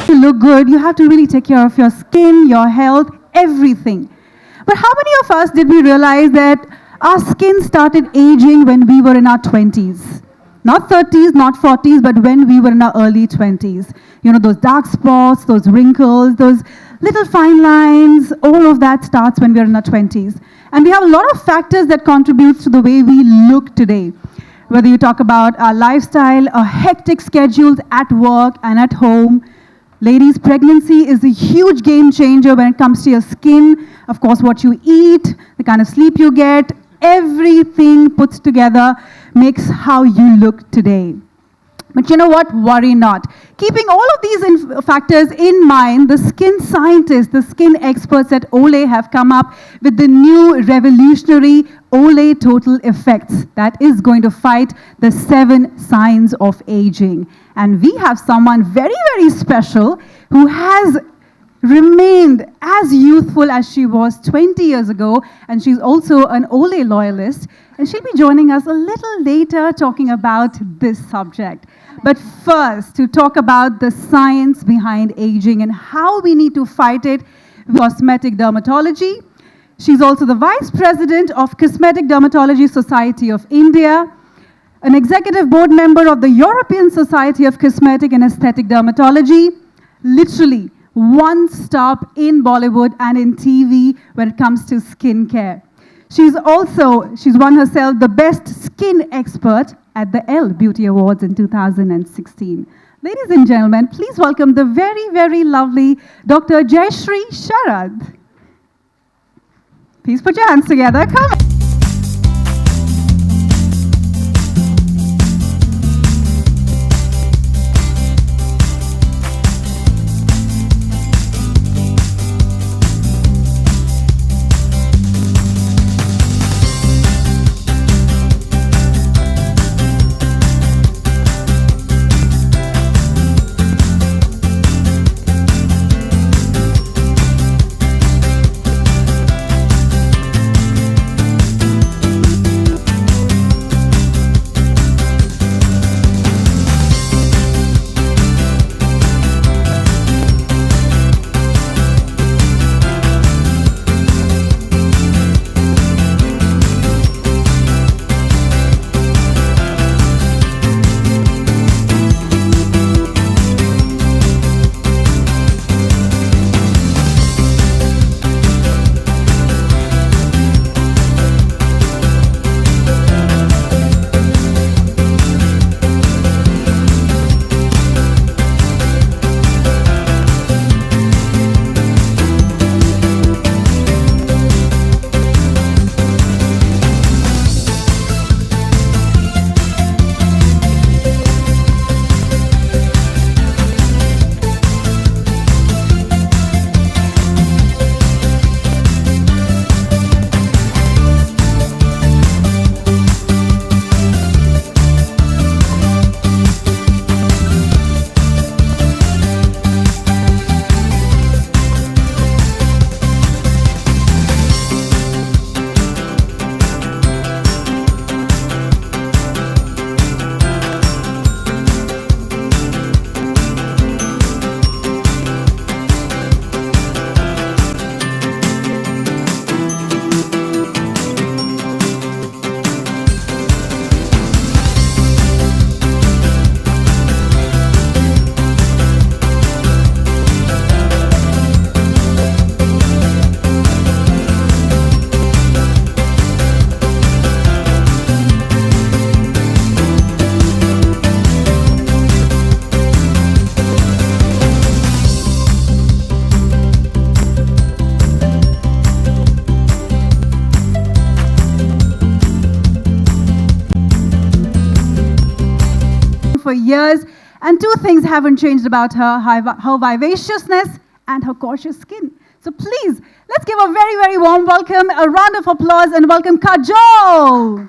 To look good, you have to really take care of your skin, your health, everything. But how many of us did we realize that our skin started aging when we were in our 20s? Not 30s, not 40s, but when we were in our early 20s. You know, those dark spots, those wrinkles, those little fine lines, all of that starts when we're in our 20s. And we have a lot of factors that contribute to the way we look today. Whether you talk about our lifestyle, our hectic schedules at work and at home. Ladies, pregnancy is a huge game changer when it comes to your skin. Of course, what you eat, the kind of sleep you get, everything put together makes how you look today. But you know what? Worry not. Keeping all of these factors in mind, the skin scientists, the skin experts at Olay have come up with the new revolutionary Olay Total Effects that is going to fight the 7 signs of aging. And we have someone very, very special who has remained as youthful as she was 20 years ago, and she's also an Olay loyalist, and she'll be joining us a little later talking about this subject. But first, to talk about the science behind aging and how we need to fight it with cosmetic dermatology. She's also the Vice President of Cosmetic Dermatology Society of India, an executive board member of the European Society of Cosmetic and Aesthetic Dermatology, literally one stop in Bollywood and in TV when it comes to skincare. She's won herself the Best Skin Expert at the Elle Beauty Awards in 2016. Ladies and gentlemen, please welcome the very, very lovely Dr. Jayashree Sharad. Please put your hands together. Come on. For years, and 2 things haven't changed about her vivaciousness and her gorgeous skin. So please, let's give a very, very warm welcome, a round of applause, and welcome Kajol.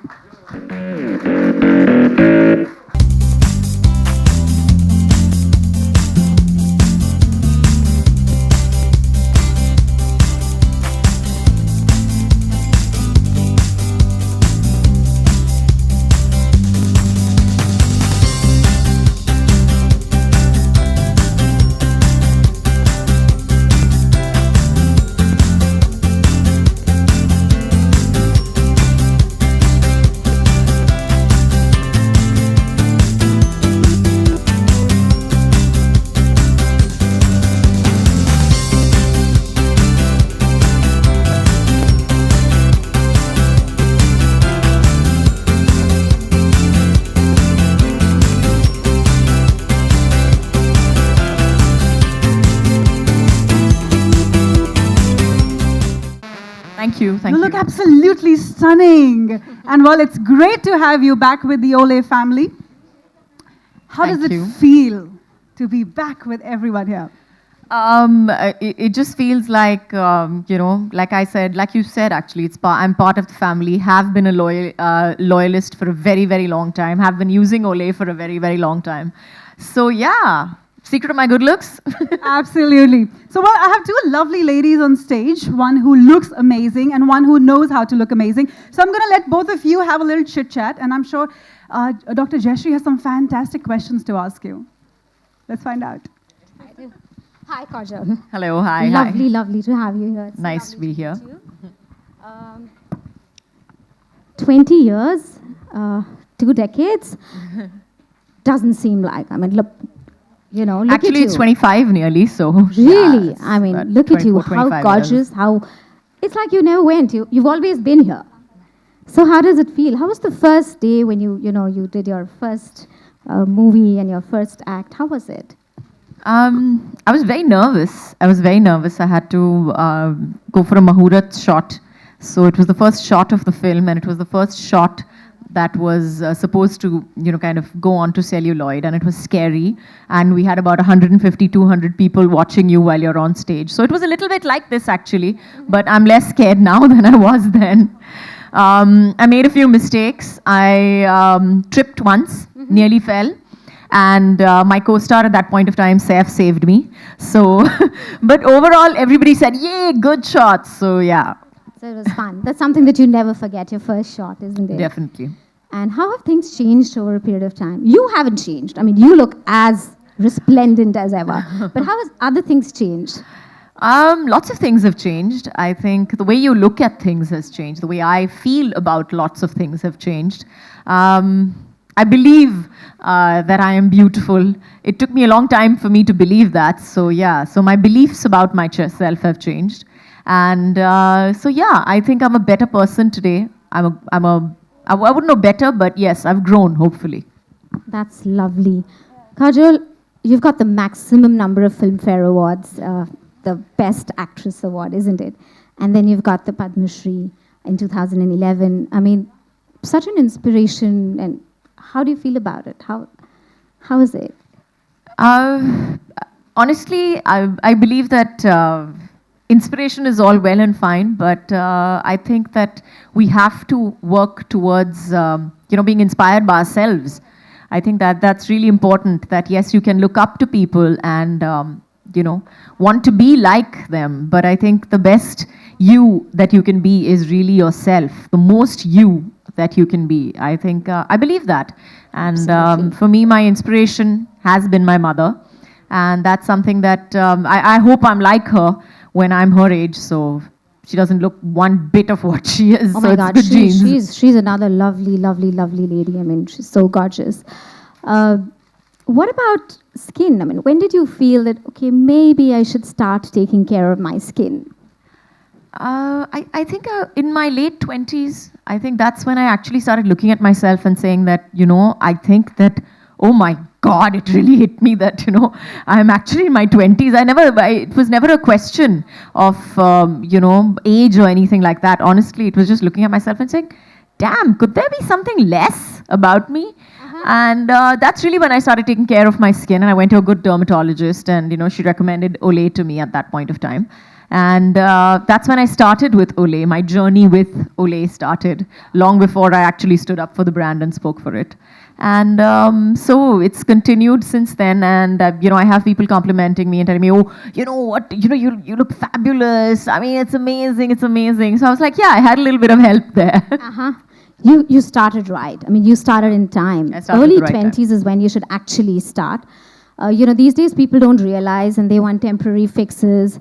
you. Thank You you. look absolutely stunning. And well, it's great to have you back with the Olay family. How does Thank it you. feel to be back with everyone here? It just feels like, like I said, like you said, actually, I'm part of the family, have been a loyalist for a very, very long time, have been using Olay for a very, very long time. So, yeah, secret of my good looks. Absolutely. So, well, I have two lovely ladies on stage, one who looks amazing and one who knows how to look amazing. So, I'm going to let both of you have a little chit chat, and I'm sure Dr. Jayashree has some fantastic questions to ask you. Let's find out. Hi, Kajol. Hello, hi. Lovely, hi. lovely to have you here. It's Nice to be here. meet you. 20 years, 2 decades, doesn't seem like. I mean, look, look Actually, at you. it's 25 nearly, so. Really? yeah, it's I mean, about look at you. 24, How 25 gorgeous, years. how... It's like you never went. You've always been here. So how does it feel? How was the first day when you did your first movie and your first act? How was it? I was very nervous. I had to go for a Mahurat shot. So it was the first shot of the film, and it was the first shot that was supposed to, kind of go on to celluloid, and it was scary. And we had about 150, 200 people watching you while you're on stage. So it was a little bit like this, actually, but I'm less scared now than I was then. I made a few mistakes. I tripped once, nearly fell. And my co-star at that point of time, Saif, saved me. So, but overall, everybody said, yay, good shots. So, yeah. So it was fun. That's something that you never forget, your first shot, isn't it? Definitely. And how have things changed over a period of time? You haven't changed. I mean, you look as resplendent as ever. But how has other things changed? Lots of things have changed. I think the way you look at things has changed. The way I feel about lots of things have changed. I believe that I am beautiful. It took me a long time for me to believe that. So yeah, so my beliefs about myself have changed. And so yeah, I think I'm a better person today. I wouldn't know better, but yes, I've grown, hopefully. That's lovely. Kajol, you've got the maximum number of Filmfare Awards, the Best Actress Award, isn't it? And then you've got the Padma Shri in 2011. I mean, such an inspiration. And how do you feel about it? How is it? Honestly, I believe that inspiration is all well and fine, but I think that we have to work towards, being inspired by ourselves. I think that that's really important, that yes, you can look up to people and, want to be like them. But I think the best you that you can be is really yourself, the most you that you can be. I think, I believe that. And for me, my inspiration has been my mother. And that's something that I hope I'm like her when I'm her age. So she doesn't look one bit of what she is. Oh so my it's God, good genes. she's another lovely, lovely, lovely lady. I mean, she's so gorgeous. What about skin? I mean, when did you feel that, okay, maybe I should start taking care of my skin? I think in my late 20s, I think that's when I actually started looking at myself and saying that, I think that, oh my God, it really hit me that, I'm actually in my 20s. It was never a question of, age or anything like that. Honestly, it was just looking at myself and saying, damn, could there be something less about me? And that's really when I started taking care of my skin, and I went to a good dermatologist, and she recommended Olay to me at that point of time. And that's when I started with Olay. My journey with Olay started long before I actually stood up for the brand and spoke for it. And so it's continued since then. And I have people complimenting me and telling me, oh, you know what, you look fabulous. I mean, it's amazing, it's amazing. So I was like, yeah, I had a little bit of help there. You started right. I mean, you started in time. Early 20s is when you should actually start. These days people don't realize and they want temporary fixes.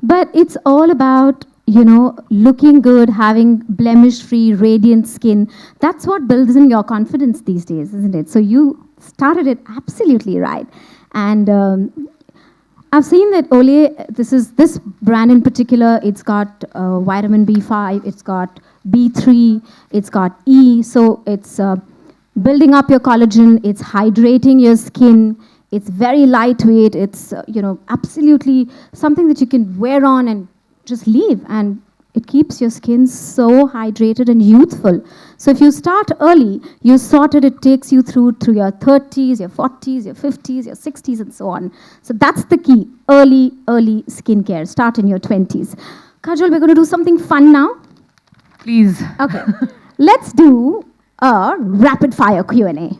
But it's all about, looking good, having blemish-free, radiant skin. That's what builds in your confidence these days, isn't it? So you started it absolutely right. And I've seen that Olay, this brand in particular, it's got vitamin B5, it's got B3, it's got E, so it's building up your collagen, it's hydrating your skin, it's very lightweight, it's absolutely something that you can wear on and just leave. And It keeps your skin so hydrated and youthful. So if you start early, you sorted, it takes you through your 30s, your 40s, your 50s, your 60s, and so on. So that's the key. Early skincare. Start in your 20s. Kajol, we're going to do something fun now. Please. Okay. Let's do a rapid fire Q&A.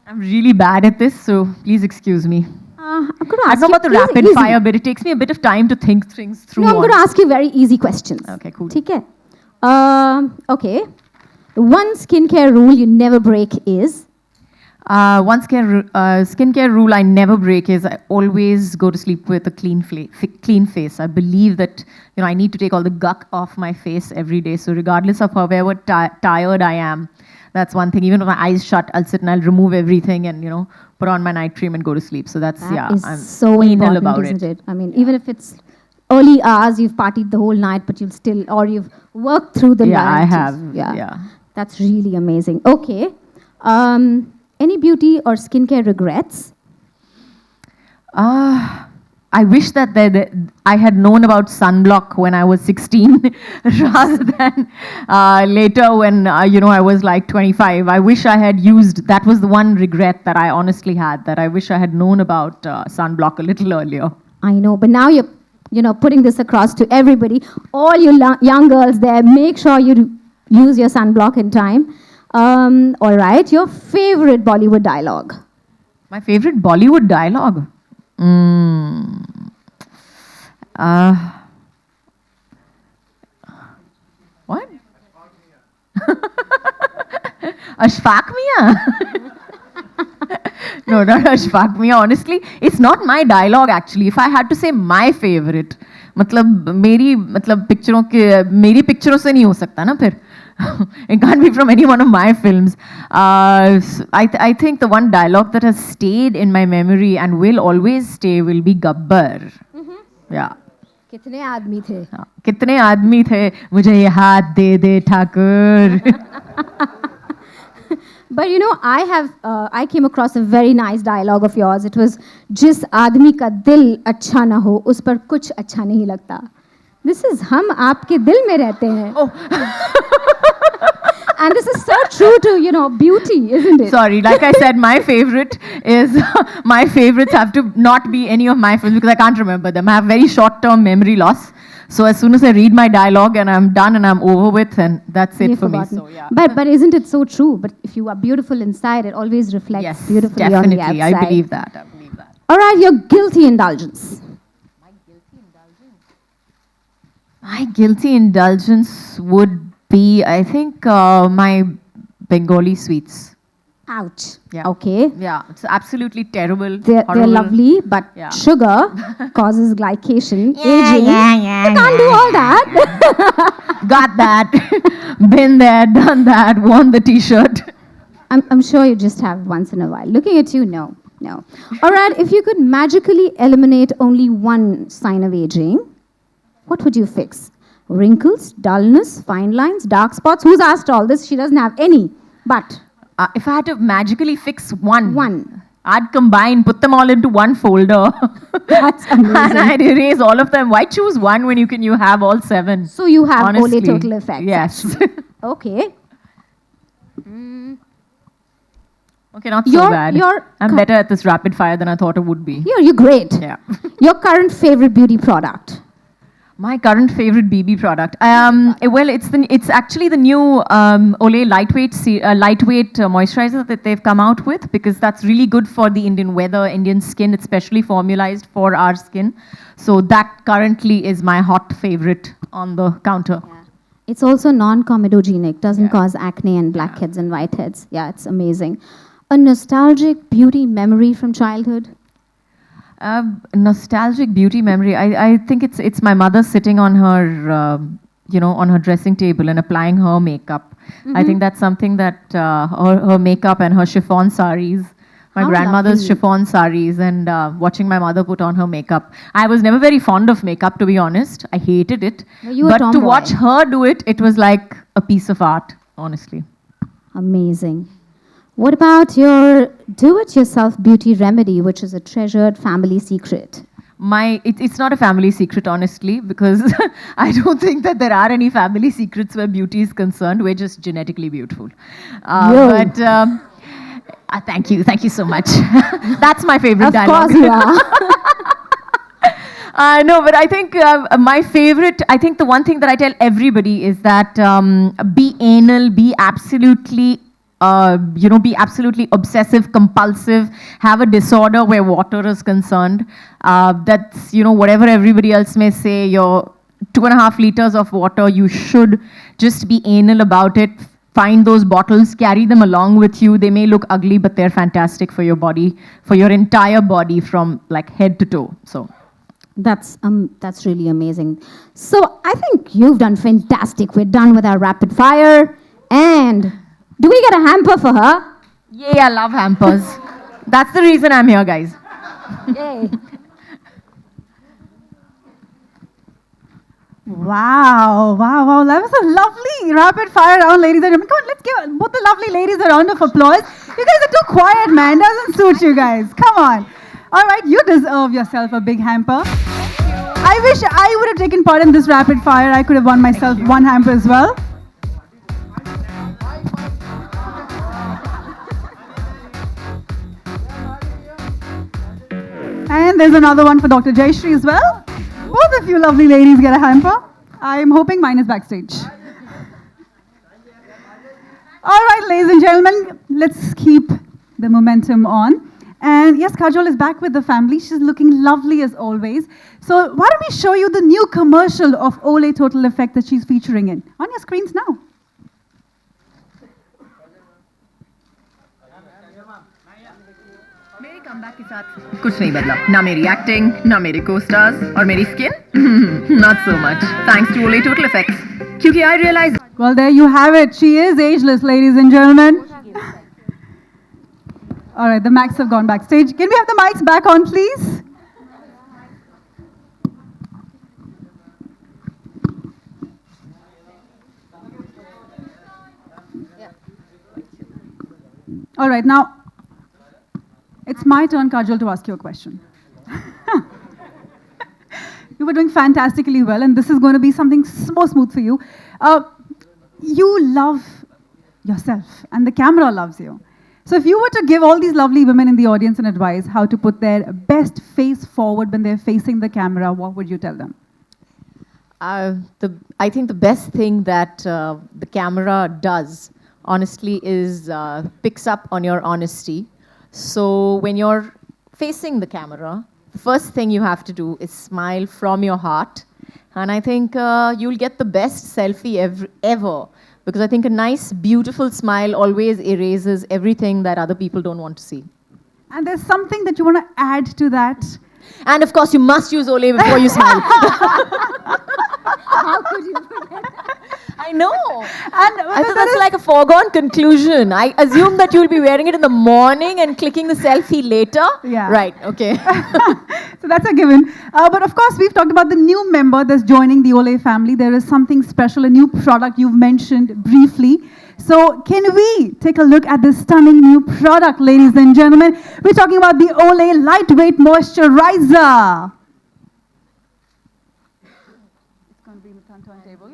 I'm really bad at this, so please excuse me. I'm going to I ask know you about the rapid easy. fire bit. It takes me a bit of time to think things through. No, I'm going to ask you very easy questions. Okay, cool. Okay. Okay. The one skincare rule you never break is? One skincare rule I never break is I always go to sleep with a clean face. I believe that I need to take all the gunk off my face every day. So regardless of however tired I am, that's one thing. Even with my eyes shut, I'll sit and I'll remove everything and put on my night cream and go to sleep. So that's I'm so important, about isn't it? I mean, even if it's early hours, you've partied the whole night, but you've worked through the night. I have. Yeah. That's really amazing. Okay. Any beauty or skincare regrets? I wish that I had known about sunblock when I was 16 rather than later when I was like 25. I wish I had used, that was the one regret that I honestly had, that I wish I had known about sunblock a little earlier. I know, but now you're putting this across to everybody. All you young girls there, make sure you use your sunblock in time. All right, your favorite Bollywood dialogue? My favorite Bollywood dialogue? What? Ashfaq Mia? No, not Ashfaq Mia. Honestly, it's not my dialogue actually. If I had to say my favorite, मेरी पिक्चरों से नहीं हो सकता ना फिर. It can't be from any one of my films. I think the one dialogue that has stayed in my memory and will always stay will be Gabbar. Yeah. कितने आदमी थे? कितने आदमी थे? मुझे ये हाथ दे दे Thakur. But I came across a very nice dialogue of yours. It was, जिस आदमी का दिल अच्छा ना हो, उस पर कुछ अच्छा नहीं लगता. This is हम आपके दिल में रहते हैं. Oh. And this is so true to, beauty, isn't it? Sorry, like I said, my favorite is, my favorites have to not be any of my films because I can't remember them. I have very short-term memory loss. So as soon as I read my dialogue and I'm done and I'm over with, and that's it for me. So, yeah. But isn't it so true? But if you are beautiful inside, it always reflects beautifully definitely. on the outside. I believe that. All right, your guilty indulgence. My guilty indulgence would be, I think, my Bengali sweets. Ouch. Yeah. Okay. Yeah, it's absolutely terrible. They're lovely, but sugar causes glycation, aging. I can't do all that. Got that. Been there, done that, worn the t-shirt. I'm sure you just have once in a while. Looking at you, no. All right, if you could magically eliminate only one sign of aging, what would you fix? Wrinkles, dullness, fine lines, dark spots? Who's asked all this? She doesn't have any. But if I had to magically fix one, I'd combine, put them all into one folder. That's amazing. And I'd erase all of them. Why choose one when you have all 7? So you have Olay total effect. Yes. Okay. Okay, not so bad. I'm better at this rapid fire than I thought it would be. You're great. Yeah. Your current favorite beauty product? My current favorite BB product. Well, it's actually the new Olay lightweight moisturizer that they've come out with, because that's really good for the Indian weather, Indian skin. It's specially formulated for our skin. So that currently is my hot favorite on the counter. Yeah. It's also non-comedogenic, doesn't cause acne and blackheads and whiteheads. Yeah, it's amazing. A nostalgic beauty memory from childhood? Nostalgic beauty memory. I think it's my mother sitting on her, on her dressing table and applying her makeup. I think that's something that her makeup and her chiffon saris, my grandmother's chiffon saris, and watching my mother put on her makeup. I was never very fond of makeup, to be honest. I hated it. But to watch her do it, it was like a piece of art, honestly. Amazing. What about your do-it-yourself beauty remedy, which is a treasured family secret? it's not a family secret, honestly, because I don't think that there are any family secrets where beauty is concerned. We're just genetically beautiful. But thank you so much. That's my favorite dialogue. Of course you are. No, but I think I think the one thing that I tell everybody is that be anal, be absolutely be absolutely obsessive, compulsive, have a disorder where water is concerned. That's, whatever everybody else may say, your 2.5 liters of water, you should just be anal about it. Find those bottles, carry them along with you. They may look ugly, but they're fantastic for your body, for your entire body from like head to toe. So. That's really amazing. So I think you've done fantastic. We're done with our rapid fire. And do we get a hamper for her? Yay, I love hampers. That's the reason I'm here, guys. Yay. Wow. That was a lovely rapid fire round, ladies and gentlemen. Come on, let's give both the lovely ladies a round of applause. You guys are too quiet, man. Doesn't suit you guys. Come on. All right, you deserve yourself a big hamper. I wish I would have taken part in this rapid fire. I could have won myself one hamper as well. And there's another one for Dr. Jayashree as well. Both of you lovely ladies get a hamper. I'm hoping mine is backstage. All right, ladies and gentlemen, let's keep the momentum on. And yes, Kajol is back with the family. She's looking lovely as always. So why don't we show you the new commercial of Olay Total Effect that she's featuring in on your screens now. मेरी comeback के साथ कुछ नहीं बदला ना मेरी acting ना मेरे co-stars और मेरी skin not so much thanks to Olay Total Effects क्योंकि I realized well there you have it, she is ageless, ladies and gentlemen. All right, the Macs have gone backstage. Can we have the mics back on, please? All right, now it's my turn, Kajol, to ask you a question. You were doing fantastically well, and this is going to be something more smooth for you. You love yourself, and the camera loves you. So if you were to give all these lovely women in the audience an advice how to put their best face forward when they're facing the camera, what would you tell them? I think the best thing that the camera does, honestly, is picks up on your honesty. So when you're facing the camera, the first thing you have to do is smile from your heart. And I think you'll get the best selfie ever. Because I think a nice, beautiful smile always erases everything that other people don't want to see. And there's something that you want to add to that? And of course, you must use Olay before you smile. How could you forget that? I know. And I thought that's like a foregone conclusion. I assume that you'll be wearing it in the morning and clicking the selfie later. Yeah. Right, okay. So that's a given. But of course, we've talked about the new member that's joining the Olay family. There is something special, a new product you've mentioned briefly. So can we take a look at this stunning new product, ladies and gentlemen? We're talking about the Olay Lightweight Moisturizer. It's going to be in the turntable.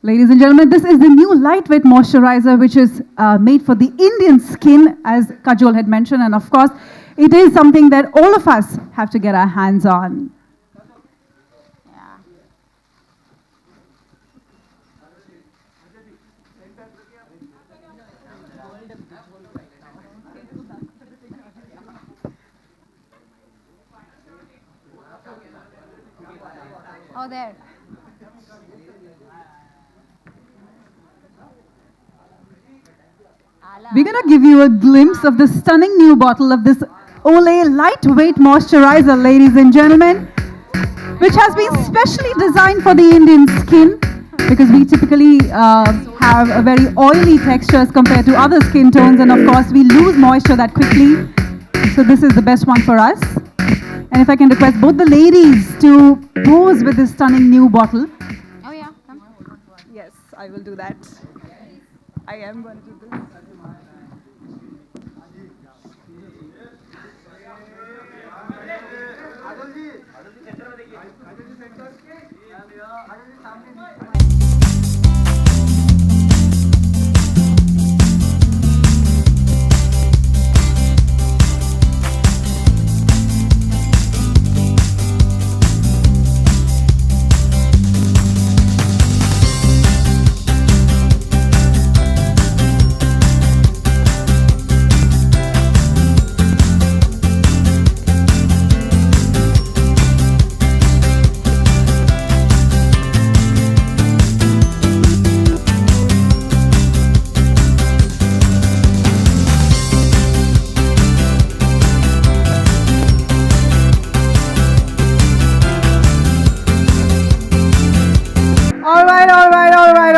Ladies and gentlemen, this is the new lightweight moisturizer which is made for the Indian skin, as Kajol had mentioned, and of course, it is something that all of us have to get our hands on. Yeah. Oh, there. We're going to give you a glimpse of the stunning new bottle of this Olay Lightweight Moisturizer, ladies and gentlemen, which has been specially designed for the Indian skin because we typically have a very oily texture as compared to other skin tones, and of course we lose moisture that quickly. So this is the best one for us. And if I can request both the ladies to pose with this stunning new bottle. Oh, yeah. Come. Yes, I will do that. I am going to do this.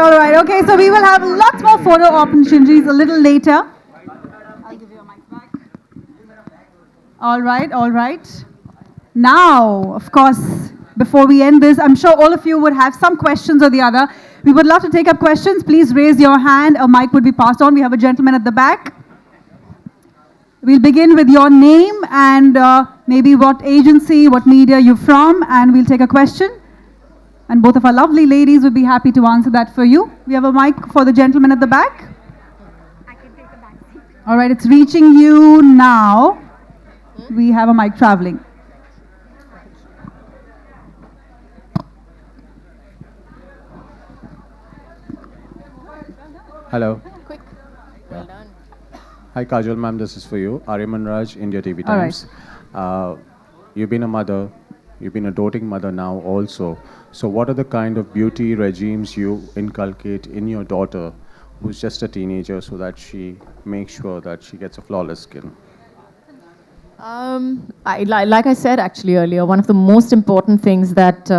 All right. Okay, so we will have lots more photo opportunities a little later. I'll give you a mic back. All right. Now, of course, before we end this, I'm sure all of you would have some questions or the other. We would love to take up questions. Please raise your hand. A mic would be passed on. We have a gentleman at the back. We'll begin with your name and maybe what agency, what media you're from, and we'll take a question. And both of our lovely ladies would be happy to answer that for you. We have a mic for the gentleman at the back. I can take the back seat. All right, it's reaching you now. We have a mic traveling. Hello. Quick. Well done. Hi, Kajol ma'am, this is for you. Aryaman Raj, India TV All Times. You've been a mother. You've been a doting mother now also. So what are the kind of beauty regimes you inculcate in your daughter who's just a teenager so that she makes sure that she gets a flawless skin? Like I said actually earlier, one of the most important things that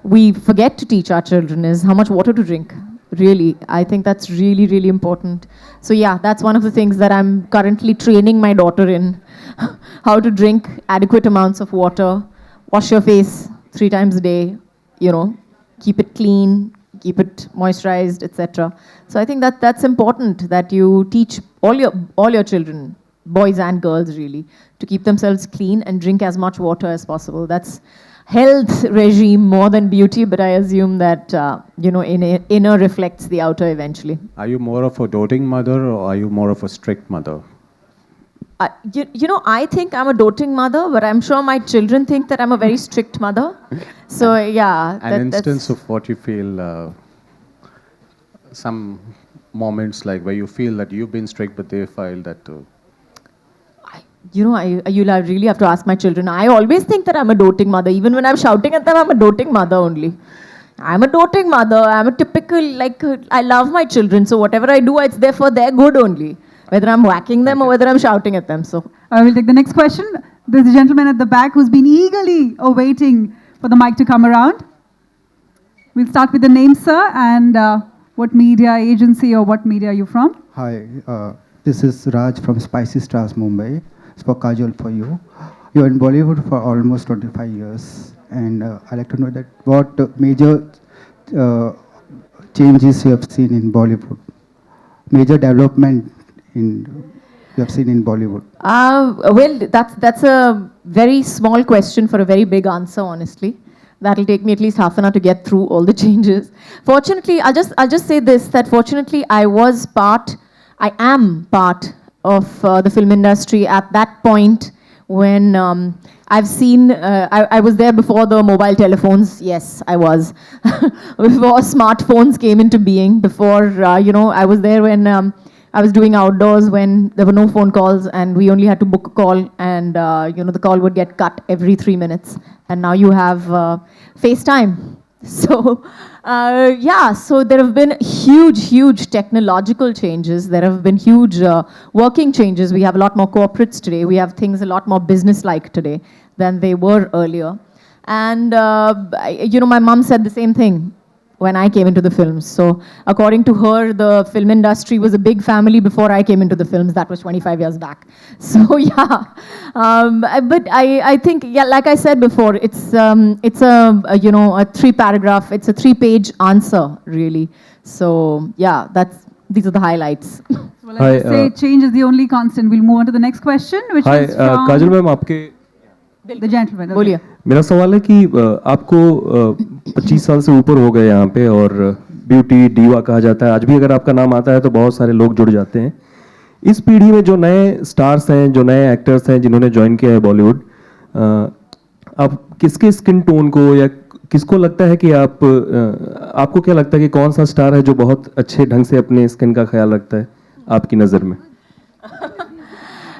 we forget to teach our children is how much water to drink. Really, I think that's really, really important. So yeah, that's one of the things that I'm currently training my daughter in. How to drink adequate amounts of water, wash your face 3 times a day, keep it clean, keep it moisturized, etc. So I think that that's important, that you teach all your children, boys and girls really, to keep themselves clean and drink as much water as possible. That's health regime more than beauty, but I assume that inner reflects the outer eventually. Are you more of a doting mother or are you more of a strict mother? I think I'm a doting mother, but I'm sure my children think that I'm a very strict mother. So yeah. An instance of what you feel, some moments like where you feel that you've been strict, but they feel that too. You'll really have to ask my children. I always think that I'm a doting mother. Even when I'm shouting at them, I'm a doting mother only. I'm a doting mother. I'm a typical, I love my children. So whatever I do, it's there for their good only. Whether I'm whacking them or whether I'm shouting at them. So I will take the next question. There's a gentleman at the back who's been eagerly awaiting for the mic to come around. We'll start with the name, sir, and what media agency or what media are you from? Hi, this is Raj from Spicy Stars, Mumbai. It's for Kajol for you. You're in Bollywood for almost 25 years, and I'd like to know that what major changes you have seen in Bollywood, major development you have seen in Bollywood. Well, that's a very small question for a very big answer, honestly. That'll take me at least half an hour to get through all the changes. Fortunately, I'll just say this, that fortunately I am part of the film industry at that point when I've seen, I was there before the mobile telephones. Yes, I was. Before smartphones came into being, before, I was there when I was doing outdoors when there were no phone calls and we only had to book a call and, the call would get cut every 3 minutes. And now you have FaceTime. So, so there have been huge technological changes. There have been huge working changes. We have a lot more corporates today. We have things a lot more business-like today than they were earlier. And, my mom said the same thing when I came into the films. So according to her, the film industry was a big family before I came into the films. That was 25 years back. So yeah, but I think, like I said before, it's a 3-paragraph, it's a 3-page answer really. So yeah, these are the highlights. Well, I say change is the only constant. We'll move on to the next question, which is from Kajal ma'am आपके the gentleman. Okay. बोलिए. मेरा सवाल है कि आपको 25 साल से ऊपर हो गए यहाँ पे और ब्यूटी डीवा कहा जाता है. आज भी अगर आपका नाम आता है तो बहुत सारे लोग जुड़ जाते हैं. इस पीढ़ी में जो नए स्टार्स हैं, जो नए एक्टर्स हैं जिन्होंने ज्वाइन किया है बॉलीवुड, आप किसके स्किन टोन को या किसको लगता है कि आपको क्या लगता है कि कौन सा स्टार है जो बहुत अच्छे ढंग से अपने स्किन का ख्याल रखता है आपकी नज़र में?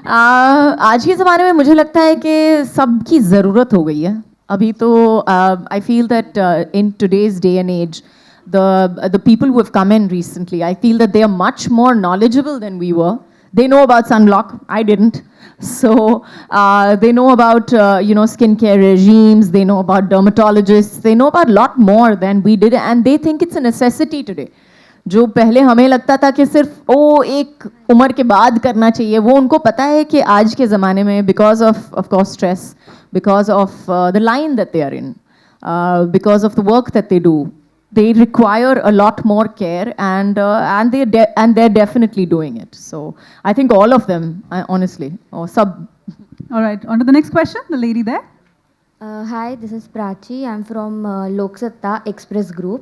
आज के ज़माने में मुझे लगता है कि सबकी ज़रूरत हो गई है. अभी तो I feel that in today's day and age the people who have come in recently, I feel that they are much more knowledgeable than we were. They know about sunblock. I didn't. So they know about skincare regimes. They know about dermatologists. They know about a lot more than we did, and they think it's a necessity today. जो पहले हमें लगता था कि सिर्फ वो एक उम्र के बाद करना चाहिए, वो उनको पता है कि आज के ज़माने में because of course stress, because of the line that they are in, because of the work that they do, they require a lot more care, and they're definitely doing it. So I think all of them, honestly, or sub. All right, on to the next question. The lady there. Hi, this is Prachi. I'm from Lok Satta Express Group.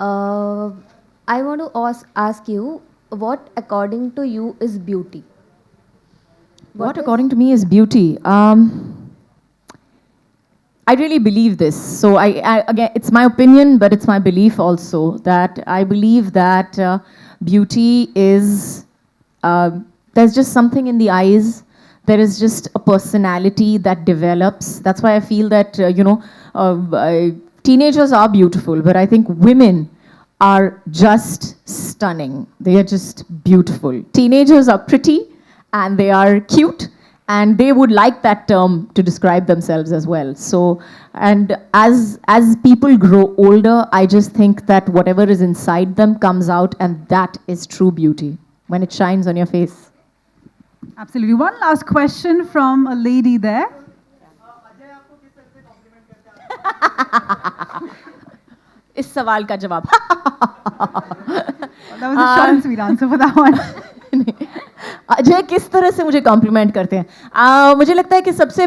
I want to ask you, what according to you is beauty? What according to me is beauty? I really believe this. So I again, it's my opinion, but it's my belief also, that I believe that beauty is, there's just something in the eyes. There is just a personality that develops. That's why I feel that, teenagers are beautiful, but I think women are just stunning. They are just beautiful. Teenagers are pretty and they are cute, and they would like that term to describe themselves as well. So, and as people grow older, I just think that whatever is inside them comes out, and that is true beauty when it shines on your face. Absolutely. One last question from a lady there. इस सवाल का जवाब. That was a short and sweet answer for that one. Ajay किस तरह से मुझे complement करते हैं. मुझे लगता है कि सबसे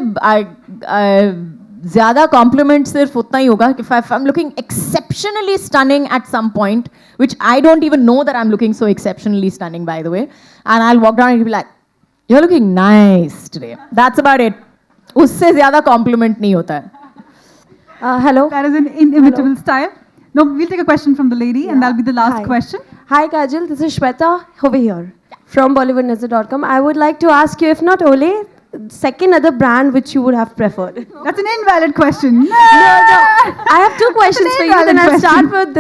ज़्यादा कॉम्प्लीमेंट सिर्फ उतना ही होगा कि if I'm looking exceptionally stunning at some point, which I don't even know that I'm looking so exceptionally stunning, by the way, and I'll walk down and be like, you're looking nice today. That's about it. उससे ज़्यादा complement नहीं होता है. Hello. That is an inimitable style. No, we'll take a question from the lady, and that'll be the last question. Hi, Kajol. This is Shweta over here from BollywoodNazar.com. I would like to ask you, if not Olay, second other brand which you would have preferred. That's an invalid question. No. I have two questions for you. Then I'll start with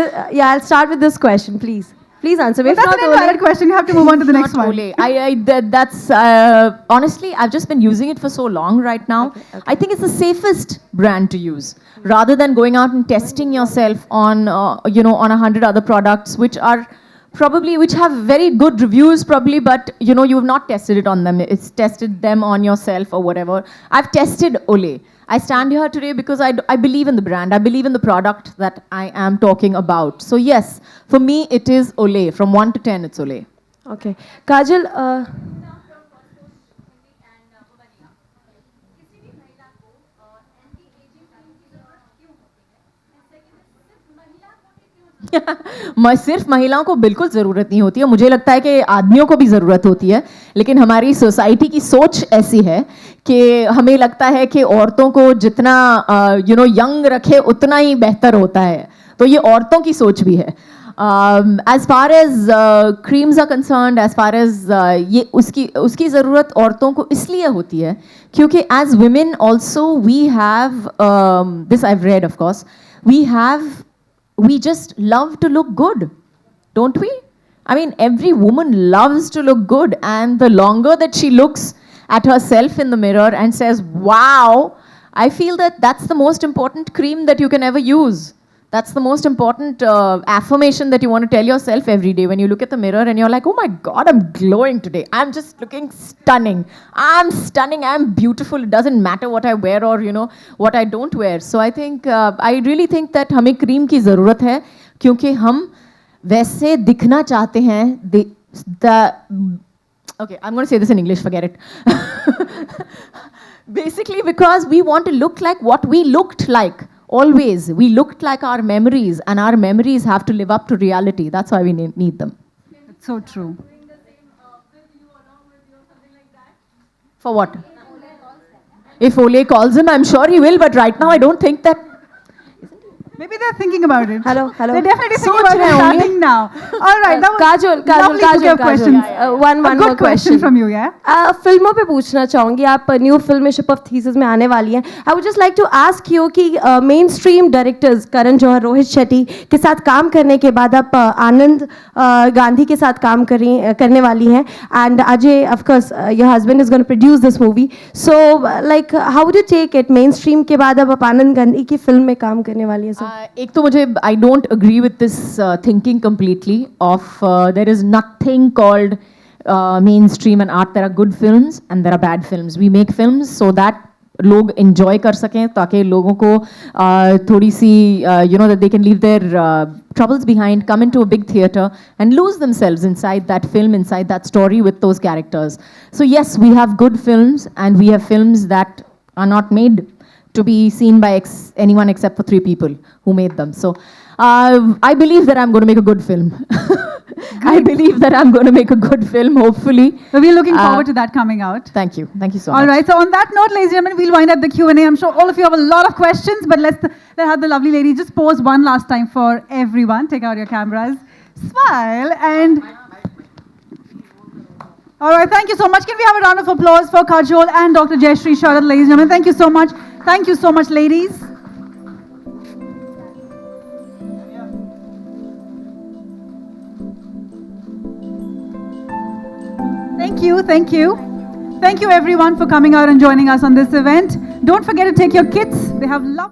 I'll start with this question, please. Please answer. Well, If that's not an invalid Olay, question. You have to move on to the next Not one. Olay. That's honestly, I've just been using it for so long right now. Okay. I think it's the safest brand to use, rather than going out and testing yourself on on 100 other products which have very good reviews probably, but you have not tested it on them. It's tested them on yourself or whatever. I've tested Olay. I stand here today because I believe in the brand. I believe in the product that I am talking about. So yes, for me it is Olay. From 1 to 10, it's Olay. okay. Kajol, सिर्फ महिलाओं को बिल्कुल ज़रूरत नहीं होती है. मुझे लगता है कि आदमियों को भी ज़रूरत होती है, लेकिन हमारी सोसाइटी की सोच ऐसी है कि हमें लगता है कि औरतों को जितना यंग रखे उतना ही बेहतर होता है. तो ये औरतों की सोच भी है. As far as creams are concerned, as far as ये उसकी ज़रूरत औरतों को इसलिए होती है क्योंकि as women also we have this I've read, of course, we just love to look good, don't we? I mean, every woman loves to look good, and the longer that she looks at herself in the mirror and says, wow, I feel that that's the most important cream that you can ever use. That's the most important affirmation that you want to tell yourself every day when you look at the mirror and you're like, oh my God, I'm glowing today. I'm just looking stunning. I'm stunning. I'm beautiful. It doesn't matter what I wear or, what I don't wear. So I think, I really think that हमें cream की ज़रूरत है क्योंकि हम वैसे दिखना चाहते हैं okay, I'm going to say this in English, forget it. Basically because we want to look like what we looked like. Always, we looked like our memories, and our memories have to live up to reality. That's why we need them. It's so true. For what? If Olay calls him, I'm sure he will, but right now I don't think that. Maybe they're thinking about it. Hello. They're definitely thinking Soch about it rahe honge. starting now. All right. That was Kajol, lovely book of questions. one A more good question from you, yeah? फिल्मों पे पूछना चाहूँगी, आप new फिल्मशिप of thesis में आने वाली हैं. I would just like to ask you कि mainstream directors Karan Johar, Rohit Shetty के साथ काम करने के बाद आप आनंद गांधी के साथ काम करने वाली हैं, and Ajay of course your husband is going to produce this movie. So like how would you take it, mainstream के बाद अब आप आनंद गांधी की फिल्म में काम करने वाली हैं? एक तो मुझे I don't agree with this thinking completely of there is nothing called mainstream and art. There are good films and there are bad films. We make films so that लोग enjoy कर सकें, ताकि लोगों को थोड़ी सी that they can leave their troubles behind, come into a big theater and lose themselves inside that film, inside that story with those characters. So yes, we have good films and we have films that are not made to be seen by anyone except for 3 people who made them. So I believe that I'm going to make a good film. I believe that I'm going to make a good film, hopefully. So we're looking forward to that coming out. Thank you. Thank you so much. All right. So on that note, ladies and gentlemen, we'll wind up the Q&A. I'm sure all of you have a lot of questions, but let's have the lovely lady just pose one last time for everyone. Take out your cameras. Smile and... All right. Thank you so much. Can we have a round of applause for Kajol and Dr. Jayashree Sharad, ladies and gentlemen? Thank you so much. Thank you so much, ladies. Thank you, thank you. Thank you everyone for coming out and joining us on this event. Don't forget to take your kids. They have love.